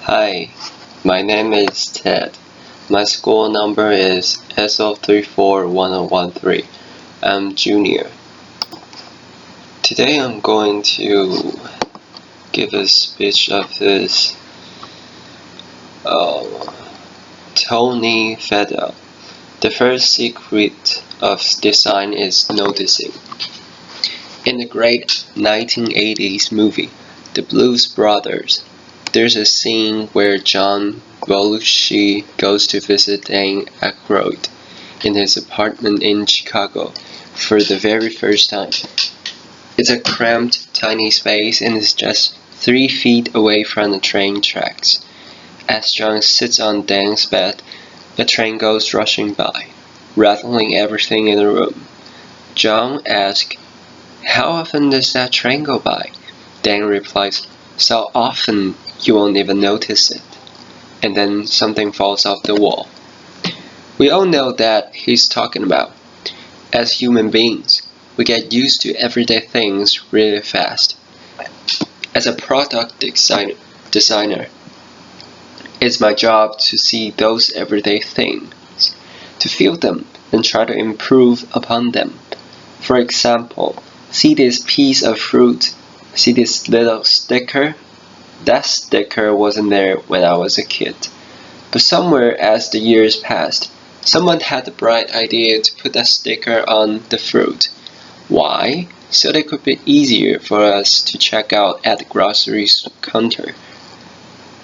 Hi, my name is Ted. My school number is SO341013. I'm junior. Today I'm going to give a speech of this Tony Fadell. The first secret of design is noticing. In the great 1980s movie, The Blues Brothers, there's a scene where John Belushi goes to visit Dan Aykroyd in his apartment in Chicago for the very first time. It's a cramped, tiny space and is just 3 feet away from the train tracks. As John sits on Dan's bed, a train goes rushing by, rattling everything in the room. John asks, "How often does that train go by?" Dan replies, "So often you won't even notice it." And then something falls off the wall. We all know that he's talking about. As human beings, we get used to everyday things really fast. As a product designer, it's my job to see those everyday things, to feel them, and try to improve upon them. For example, see this piece of fruit, see this little sticker? That sticker wasn't there when I was a kid. But somewhere as the years passed, someone had the bright idea to put that sticker on the fruit. Why? So that it could be easier for us to check out at the grocery counter.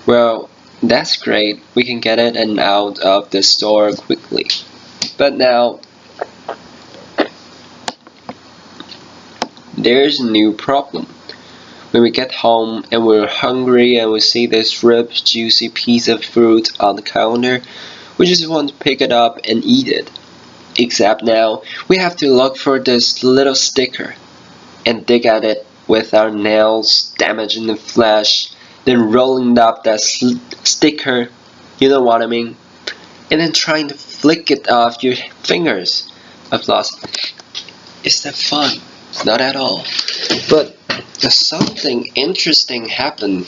Well, that's great. We can get it and out of the store quickly. But now, there's a new problem. When we get home and we're hungry and we see this ripe, juicy piece of fruit on the counter, we just want to pick it up and eat it. Except now, we have to look for this little sticker and dig at it with our nails, damaging the flesh, then rolling up that sticker, you know what I mean? And then trying to flick it off your fingers. Applause. Is that fun? Not at all. But something interesting happened.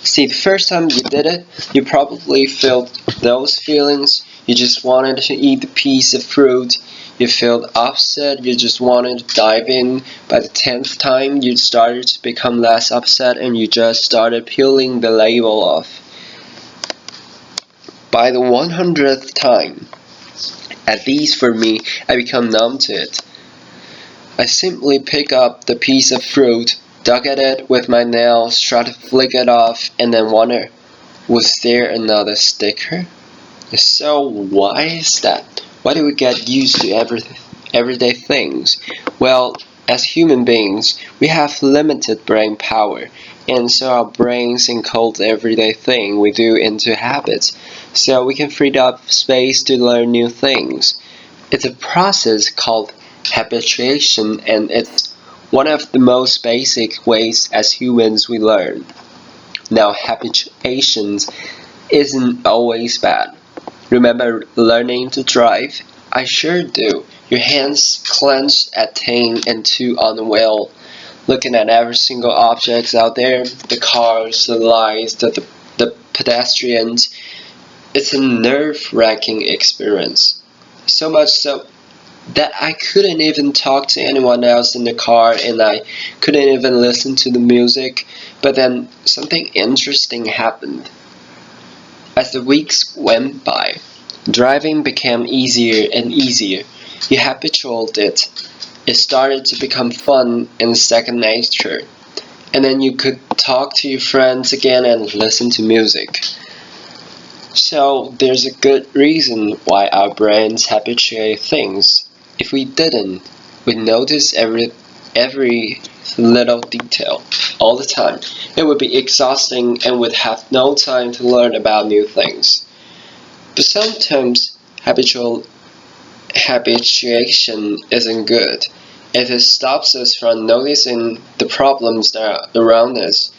See, the first time you did it, you probably felt those feelings. You just wanted to eat the piece of fruit. You felt upset. You just wanted to dive in. By the 10th time, you started to become less upset and you just started peeling the label off. By the 100th time, at least for me, I become numb to it. I simply pick up the piece of fruit, dug at it with my nails, try to flick it off, and then wonder, was there another sticker? So why is that? Why do we get used to everyday things? Well, as human beings, we have limited brain power, and so our brains encode everyday thing we do into habits, so we can free up space to learn new things. It's a process called habituation, and it's one of the most basic ways as humans we learn. Now, habituation isn't always bad. Remember learning to drive? I sure do. Your hands clenched at 10 and 2 on the wheel, looking at every single object out there, the cars, the lights, the pedestrians. It's a nerve-wracking experience. So much so that I couldn't even talk to anyone else in the car and I couldn't even listen to the music. But then something interesting happened. As the weeks went by, driving became easier and easier. You habituated it. It started to become fun and second nature. And then you could talk to your friends again and listen to music. So there's a good reason why our brains habituate things. If we didn't, we'd notice every little detail all the time. It would be exhausting and we'd have no time to learn about new things. But sometimes habituation isn't good. If it stops us from noticing the problems that are around us,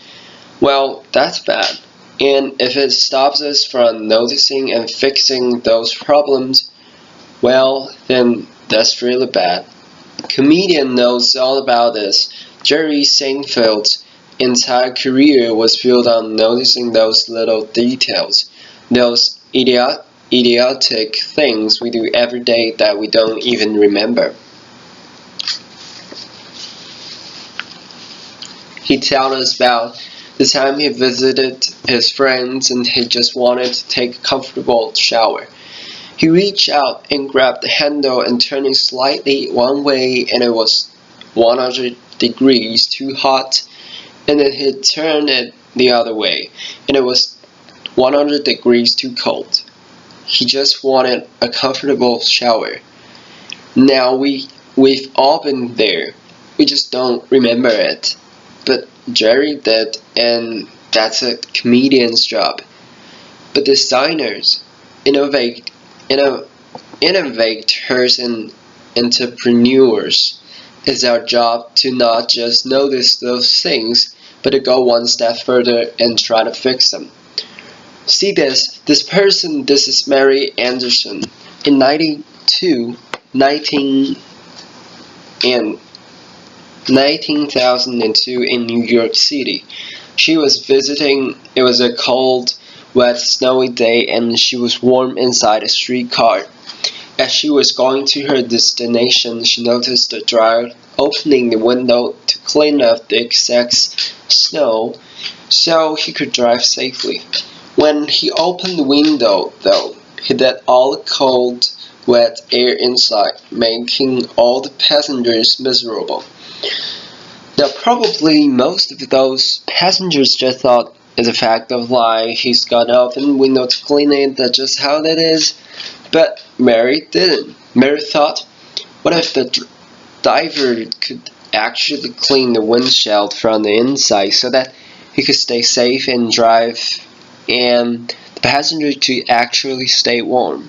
well, that's bad. And if it stops us from noticing and fixing those problems, well, then that's really bad. Comedian knows all about this. Jerry Seinfeld entire career was built on noticing those little details, those idiotic things we do every day that we don't even remember. He told us about the time he visited his friends and he just wanted to take a comfortable shower. He reached out and grabbed the handle and turned it slightly one way and it was 100 degrees too hot, and then he turned it the other way and it was 100 degrees too cold. He just wanted a comfortable shower. Now we've all been there. We just don't remember it. But Jerry did, and that's a comedian's job. But designers, innovators, and entrepreneurs, it's our job to not just notice those things, but to go one step further and try to fix them. See this is Mary Anderson. In 1902 in New York City. She was visiting, it was a cold, wet, snowy day and she was warm inside a streetcar. As she was going to her destination, she noticed the driver opening the window to clean up the excess snow so he could drive safely. When he opened the window, though, he let all the cold, wet air inside, making all the passengers miserable. Now, probably most of those passengers just thought, it's a fact of life, he's got an open window to clean it, that's just how that is. But Mary didn't. Mary thought, what if the driver could actually clean the windshield from the inside so that he could stay safe and drive and the passenger could actually stay warm?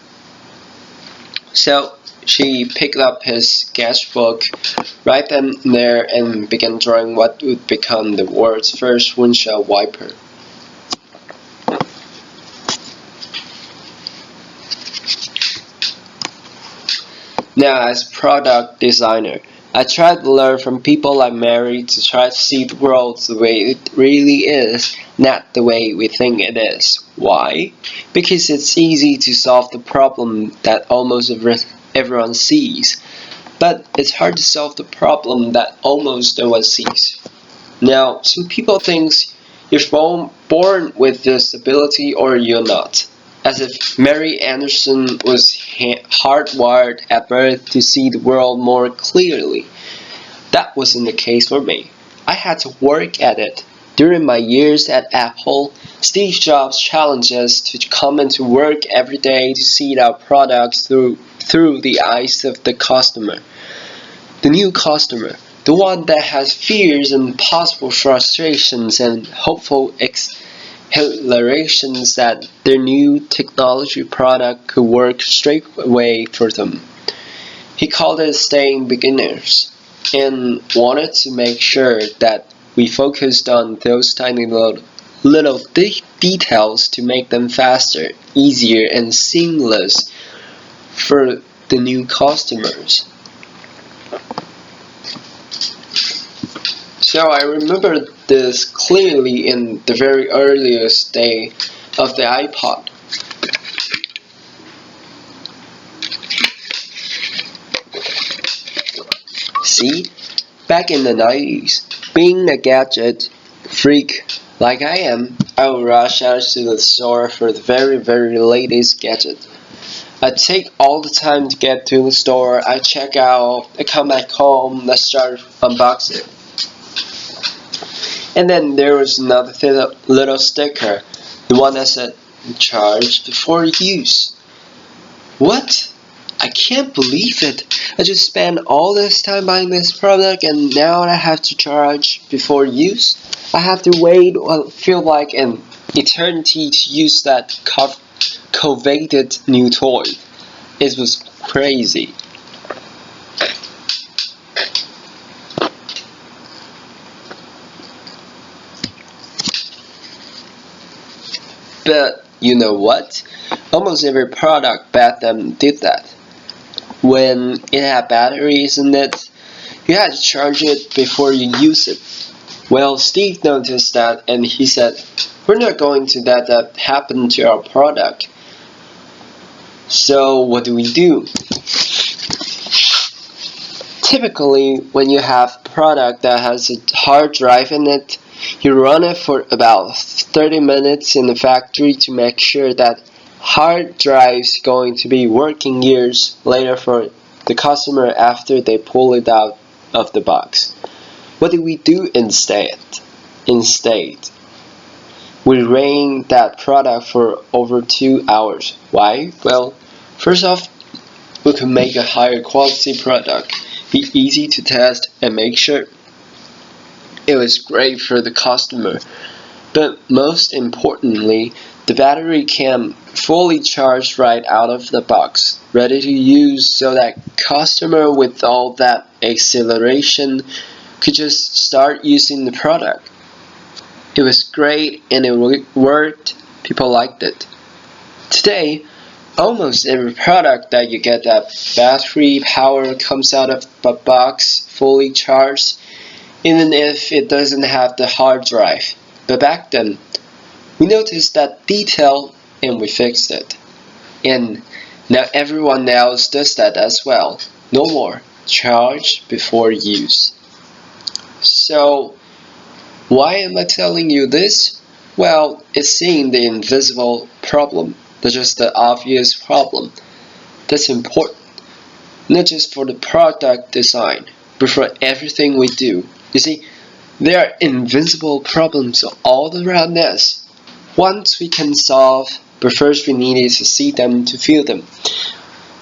So she picked up his sketchbook right then and there and began drawing what would become the world's first windshield wiper. Now, as product designer, I try to learn from people like Mary to try to see the world the way it really is, not the way we think it is. Why? Because it's easy to solve the problem that almost everyone sees, but it's hard to solve the problem that almost no one sees. Now, some people think you're born with this ability or you're not, as if Mary Anderson was hardwired at birth to see the world more clearly. That wasn't the case for me. I had to work at it. During my years at Apple, Steve Jobs challenged us to come into work every day to see our products through the eyes of the customer. The new customer, the one that has fears and possible frustrations and hopeful exhilarations that their new technology product could work straight away for them. He called it staying beginners and wanted to make sure that we focused on those tiny little details to make them faster, easier, and seamless for the new customers. So I remember this clearly in the very earliest day of the iPod. See, back in the 90s, being a gadget freak like I am, I would rush out to the store for the very, very latest gadget. I'd take all the time to get to the store, I check out, I come back home, let's start unboxing. And then there was another little sticker, the one that said, charge before use. What? I can't believe it. I just spent all this time buying this product and now I have to charge before use? I have to wait what feel like an eternity to use that coveted new toy. It was crazy. But you know what? Almost every product back then did that. When it had batteries in it, you had to charge it before you use it. Well, Steve noticed that and he said, "We're not going to let that happen to our product." So what do? Typically, when you have a product that has a hard drive in it, you run it for about 30 minutes in the factory to make sure that hard drive is going to be working years later for the customer after they pull it out of the box. What do we do instead? We ran that product for over 2 hours. Why? Well, first off, we can make a higher quality product, be easy to test, and make sure it was great for the customer. But most importantly, the battery came fully charged right out of the box, ready to use, so that customer with all that acceleration could just start using the product. It was great and it worked. People liked it. Today, almost every product that you get that battery power comes out of the box fully charged, even if it doesn't have the hard drive. But back then, we noticed that detail and we fixed it. And now everyone else does that as well. No more charge before use. So, why am I telling you this? Well, it's seeing the invisible problem, not just the obvious problem. That's important, not just for the product design, but for everything we do. You see, there are invisible problems all around us. Once we can solve, but first we needed to see them to feel them.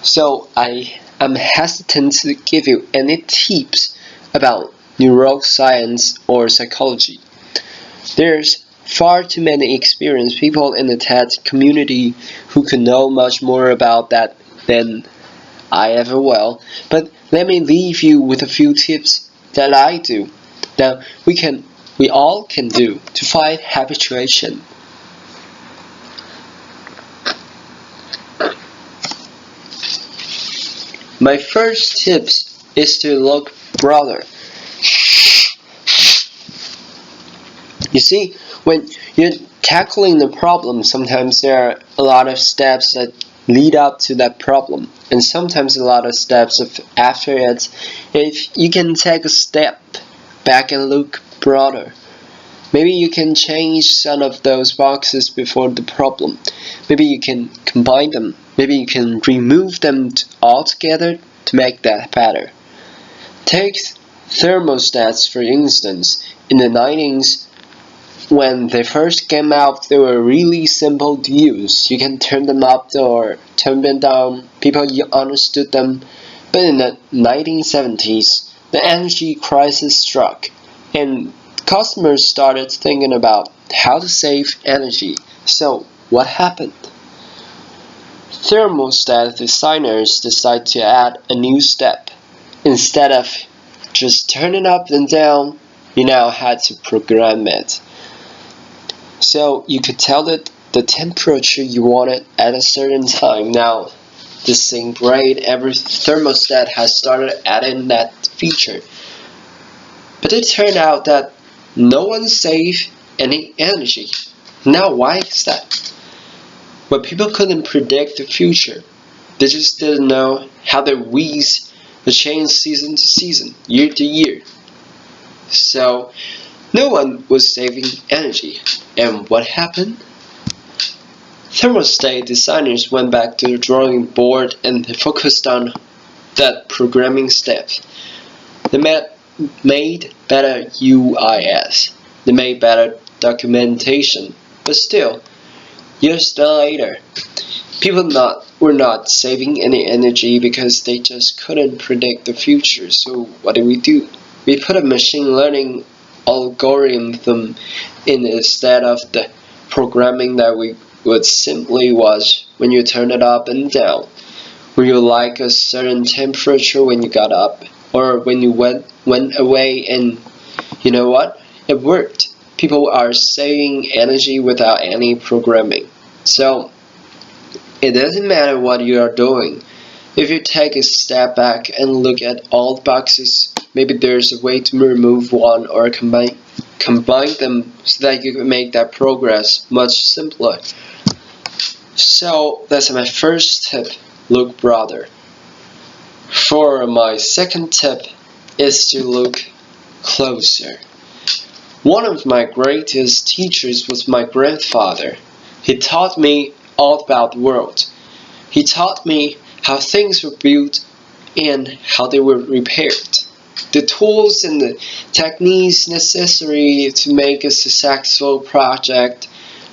So I am hesitant to give you any tips about neuroscience or psychology. There's far too many experienced people in the TED community who could know much more about that than I ever will. But let me leave you with a few tips that I do, that we all can do to fight habituation. My first tip is to look broader. You see, when you're tackling the problem, sometimes there are a lot of steps that lead up to that problem, and sometimes a lot of steps after it. If you can take a step back and look broader, maybe you can change some of those boxes before the problem. Maybe you can combine them. Maybe you can remove them altogether to make that better. Take thermostats for instance. In the 90s, when they first came out, they were really simple to use. You can turn them up or turn them down. People understood them. But in the 1970s, the energy crisis struck, and customers started thinking about how to save energy. So what happened? Thermostat designers decided to add a new step. Instead of just turning up and down, you now had to program it. So you could tell it the temperature you wanted at a certain time. Now, this thing great, every thermostat has started adding that feature. But it turned out that no one saved any energy. Now why is that? Well, people couldn't predict the future. They just didn't know how the weeds would change season to season, year to year. So no one was saving energy. And what happened? Thermostat designers went back to the drawing board and they focused on that programming step. They made better UIs. They made better documentation. But still, years later, people were not saving any energy because they just couldn't predict the future. So what did? We put a machine learning algorithm in instead of the programming that we would simply watch when you turn it up and down. When you like a certain temperature when you got up, or when you went away, and you know what? It worked. People are saving energy without any programming. So it doesn't matter what you are doing. If you take a step back and look at all the boxes, maybe there's a way to remove one or combine combine them so that you can make that progress much simpler. So that's my first tip, look broader. For my second tip is to look closer. One of my greatest teachers was my grandfather. He taught me all about the world. He taught me how things were built and how they were repaired. The tools and the techniques necessary to make a successful project.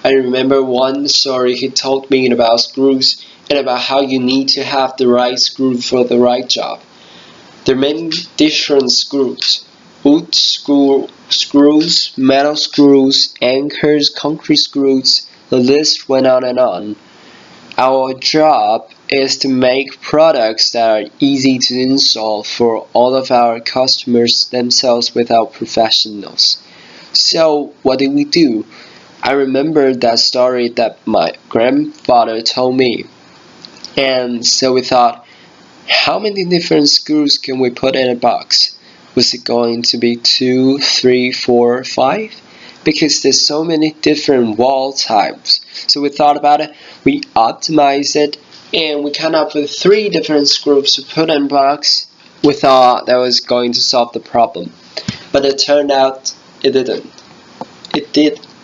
I remember one story he told me about screws and about how you need to have the right screw for the right job. There are many different screws. Wood screws, metal screws, anchors, concrete screws, the list went on and on. Our job is to make products that are easy to install for all of our customers themselves without professionals. So what did we do? I remember that story that my grandfather told me. And so we thought, how many different screws can we put in a box? Was it going to be 2, 3, 4, 5? Because there's so many different wall types. So we thought about it, we optimized it, and we came up with 3 different screws to put in a box. We thought that was going to solve the problem. But it turned out it didn't.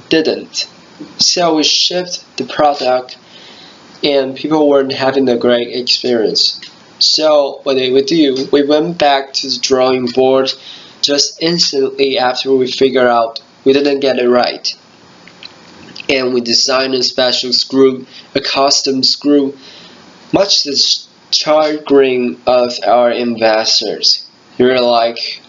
Didn't. So we shipped the product and people weren't having a great experience. So what did we do? We went back to the drawing board just instantly after we figured out we didn't get it right. And we designed a special screw, a custom screw, much to the chagrin of our investors. They were like,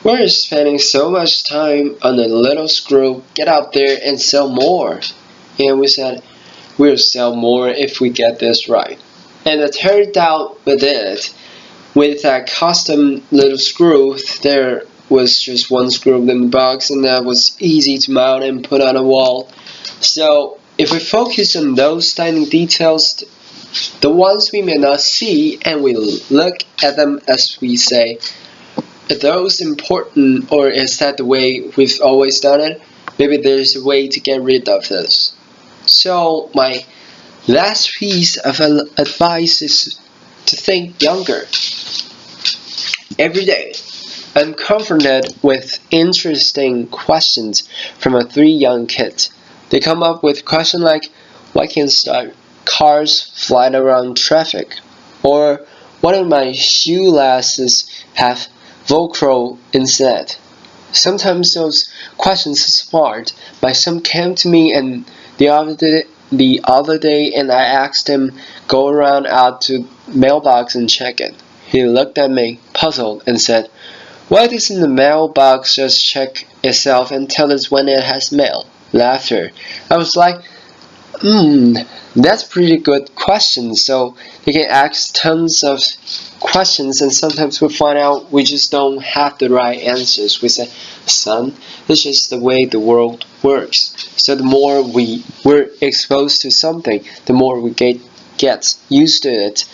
we're spending so much time on a little screw, get out there and sell more. And we said, we'll sell more if we get this right. And it turned out we did. With that custom little screw, there was just one screw in the box, and that was easy to mount and put on a wall. So if we focus on those tiny details, the ones we may not see, and we look at them as we say, are those important, or is that the way we've always done it? Maybe there's a way to get rid of this. So my last piece of advice is to think younger. Every day, I'm confronted with interesting questions from 3 young kids. They come up with questions like, why can't cars fly around traffic? Or, why do my shoelaces have Velcro instead? Sometimes those questions are smart, but some came to me and the other day and I asked him go around out to mailbox and check it. He looked at me, puzzled, and said, why doesn't the mailbox just check itself and tell us when it has mail? Laughter. I was like, that's a pretty good question. So you can ask tons of questions and sometimes we find out we just don't have the right answers. We say, son, this is just the way the world works. So the more we're exposed to something, the more we get used to it.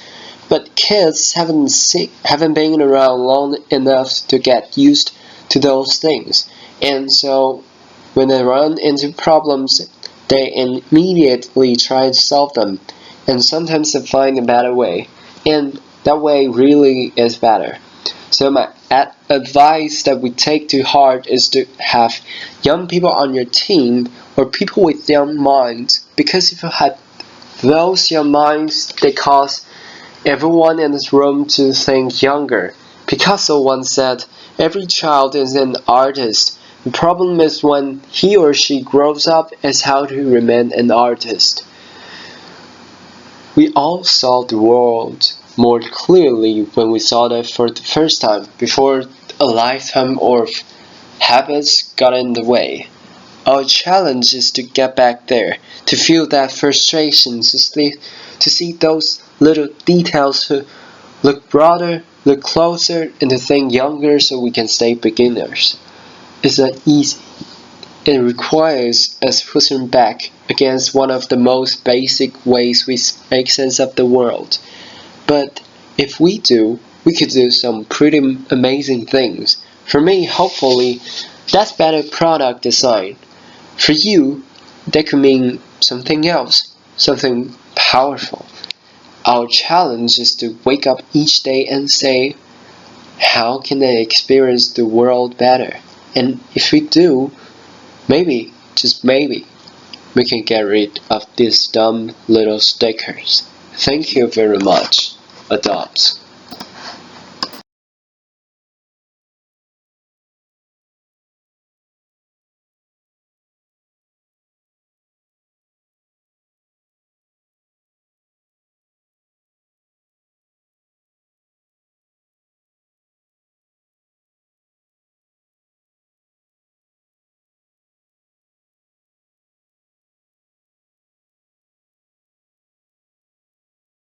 But kids haven't been around long enough to get used to those things. And so when they run into problems, they immediately try to solve them. And sometimes they find a better way. And that way really is better. So my advice that we take to heart is to have young people on your team or people with young minds. Because if you have those young minds, they cause everyone in this room to think younger. Picasso once said, every child is an artist. The problem is when he or she grows up is how to remain an artist. We all saw the world more clearly when we saw it for the first time, before a lifetime of habits got in the way. Our challenge is to get back there, to feel that frustration, to see those little details, to look broader, look closer, and to think younger so we can stay beginners. It's not easy. It requires us pushing back against one of the most basic ways we make sense of the world. But if we do, we could do some pretty amazing things. For me, hopefully, That's better product design. For you, that could mean something else, something powerful. Our challenge is to wake up each day and say, how can I experience the world better? And if we do, maybe, just maybe, we can get rid of these dumb little stickers. Thank you very much. Adopt.